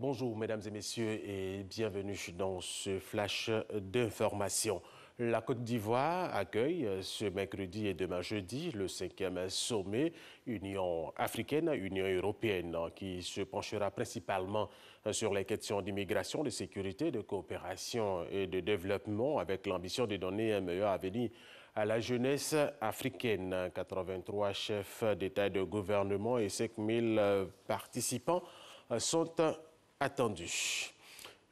Bonjour mesdames et messieurs et bienvenue dans ce flash d'information. La Côte d'Ivoire accueille ce mercredi et demain jeudi le 5e sommet Union africaine-Union européenne qui se penchera principalement sur les questions d'immigration, de sécurité, de coopération et de développement avec l'ambition de donner un meilleur avenir à la jeunesse africaine. 83 chefs d'État et de gouvernement et 5000 participants sont attendus.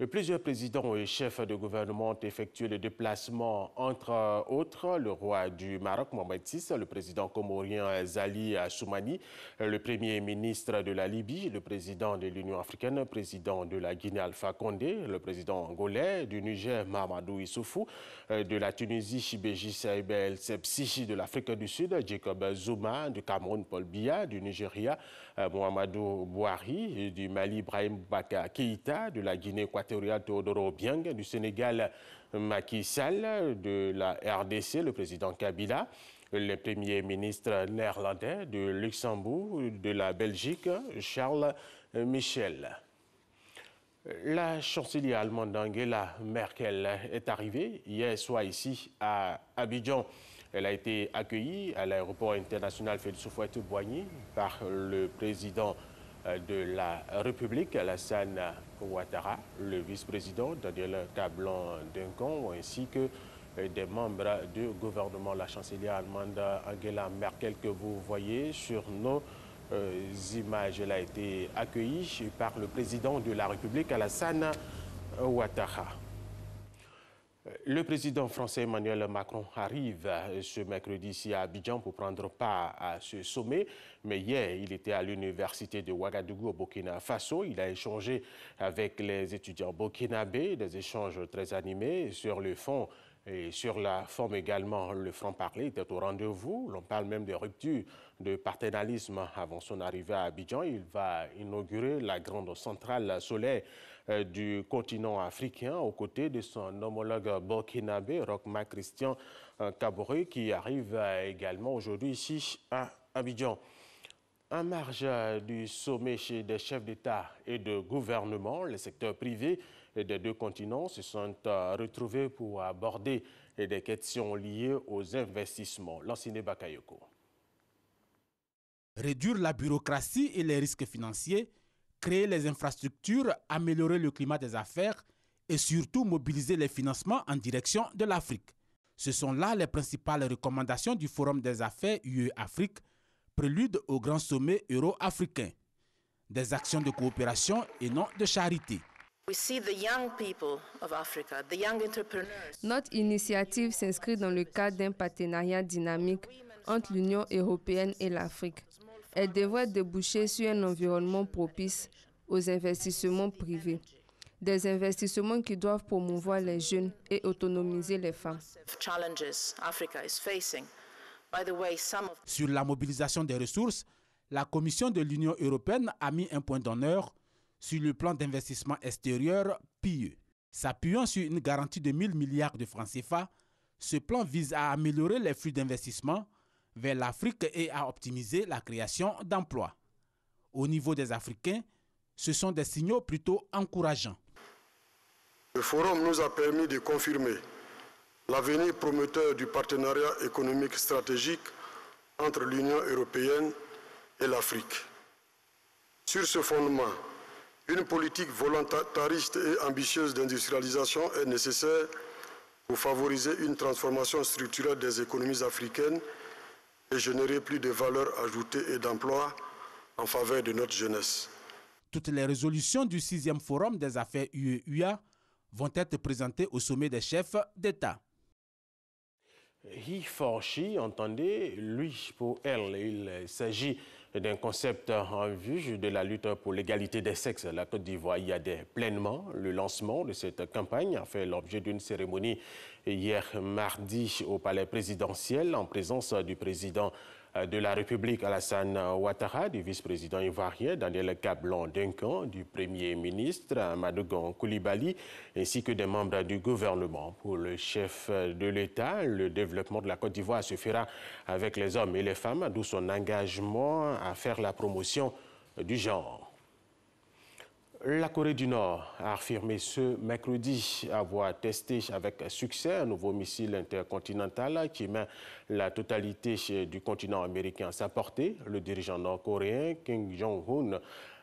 Plusieurs présidents et chefs de gouvernement ont effectué le déplacement, entre autres le roi du Maroc, Mohamed VI, le président comorien Zali Assoumani, le premier ministre de la Libye, le président de l'Union africaine, le président de la Guinée Alpha Condé, le président angolais, du Niger Mahamadou Issoufou, de la Tunisie Béji Saïd El-Sepsi, de l'Afrique du Sud Jacob Zuma, du Cameroun Paul Biya, du Nigeria Muhammadu Buhari, du Mali Ibrahim Boubacar Keïta, de la Guinée équatoriale Teodoro Obiang, du Sénégal Macky Sall, de la RDC le président Kabila, le premier ministre néerlandais, de Luxembourg, de la Belgique Charles Michel. La chancelière allemande Angela Merkel est arrivée hier soir ici à Abidjan. Elle a été accueillie à l'aéroport international Félix Houphouët-Boigny par le président de la République, Alassane Ouattara, le vice-président Daniel Kablan-Duncan, ainsi que des membres du gouvernement. La chancelière allemande Angela Merkel que vous voyez sur nos images, elle a été accueillie par le président de la République, Alassane Ouattara. Le président français Emmanuel Macron arrive ce mercredi ici à Abidjan pour prendre part à ce sommet. Mais hier, il était à l'université de Ouagadougou au Burkina Faso. Il a échangé avec les étudiants burkinabés, des échanges très animés sur le fond et sur la forme également. Le franc-parler était au rendez-vous. L'on parle même de rupture de partenariat avant son arrivée à Abidjan. Il va inaugurer la grande centrale solaire du continent africain aux côtés de son homologue burkinabé, Rochma Christian Kaboré, qui arrive également aujourd'hui ici à Abidjan. En marge du sommet chez des chefs d'État et de gouvernement, les secteurs privés des deux continents se sont retrouvés pour aborder des questions liées aux investissements. Lanciné Bakayoko. Réduire la bureaucratie et les risques financiers, créer les infrastructures, améliorer le climat des affaires et surtout mobiliser les financements en direction de l'Afrique. Ce sont là les principales recommandations du Forum des affaires UE-Afrique, prélude au grand sommet euro-africain. Des actions de coopération et non de charité. Notre initiative s'inscrit dans le cadre d'un partenariat dynamique entre l'Union européenne et l'Afrique. Elle devrait déboucher sur un environnement propice aux investissements privés. Des investissements qui doivent promouvoir les jeunes et autonomiser les femmes. Sur la mobilisation des ressources, la Commission de l'Union européenne a mis un point d'honneur sur le plan d'investissement extérieur PIE. S'appuyant sur une garantie de 1000 milliards de francs CFA, ce plan vise à améliorer les flux d'investissement vers l'Afrique et à optimiser la création d'emplois. Au niveau des Africains, ce sont des signaux plutôt encourageants. Le forum nous a permis de confirmer l'avenir prometteur du partenariat économique stratégique entre l'Union européenne et l'Afrique. Sur ce fondement, une politique volontariste et ambitieuse d'industrialisation est nécessaire pour favoriser une transformation structurelle des économies africaines et générer plus de valeur ajoutée et d'emplois en faveur de notre jeunesse. Toutes les résolutions du 6e Forum des affaires UE-UA vont être présentées au sommet des chefs d'État. He for she, entendez, lui pour elle. Il s'agit d'un concept en vue de la lutte pour l'égalité des sexes. La Côte d'Ivoire y adhère pleinement. Le lancement de cette campagne a fait l'objet d'une cérémonie hier mardi au palais présidentiel en présence du président de la République Alassane Ouattara, du vice-président ivoirien Daniel Kablan-Duncan, du premier ministre Amadou Coulibaly, ainsi que des membres du gouvernement. Pour le chef de l'État, le développement de la Côte d'Ivoire se fera avec les hommes et les femmes, d'où son engagement à faire la promotion du genre. La Corée du Nord a affirmé ce mercredi avoir testé avec succès un nouveau missile intercontinental qui met la totalité du continent américain à sa portée. Le dirigeant nord-coréen Kim Jong-un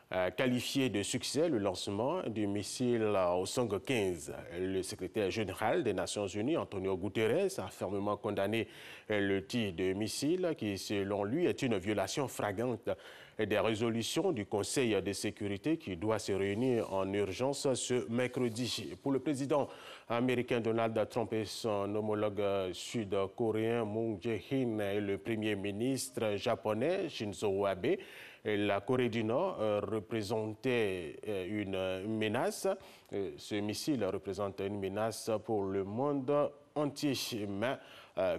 a qualifié de succès le lancement du missile Hwasong 15. Le secrétaire général des Nations Unies, Antonio Guterres, a fermement condamné le tir de missile qui, selon lui, est une violation flagrante des résolutions du Conseil de sécurité qui doit se réunir en urgence ce mercredi. Pour le président américain Donald Trump et son homologue sud-coréen Moon Jae-in et le premier ministre japonais Shinzo Abe, la Corée du Nord représentait une menace. Ce missile représente une menace pour le monde entier, mais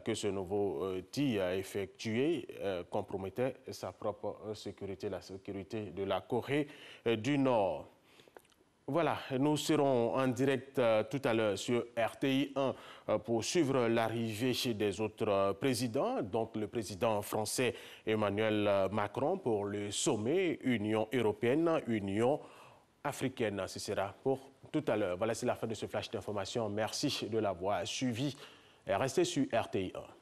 que ce nouveau tir effectué compromettait sa propre sécurité, la sécurité de la Corée du Nord. Voilà, nous serons en direct tout à l'heure sur RTI 1 pour suivre l'arrivée des autres présidents, donc le président français Emmanuel Macron pour le sommet Union européenne, Union africaine. Ce sera pour tout à l'heure. Voilà, c'est la fin de ce flash d'information. Merci de l'avoir suivi. Restez sur RTI 1.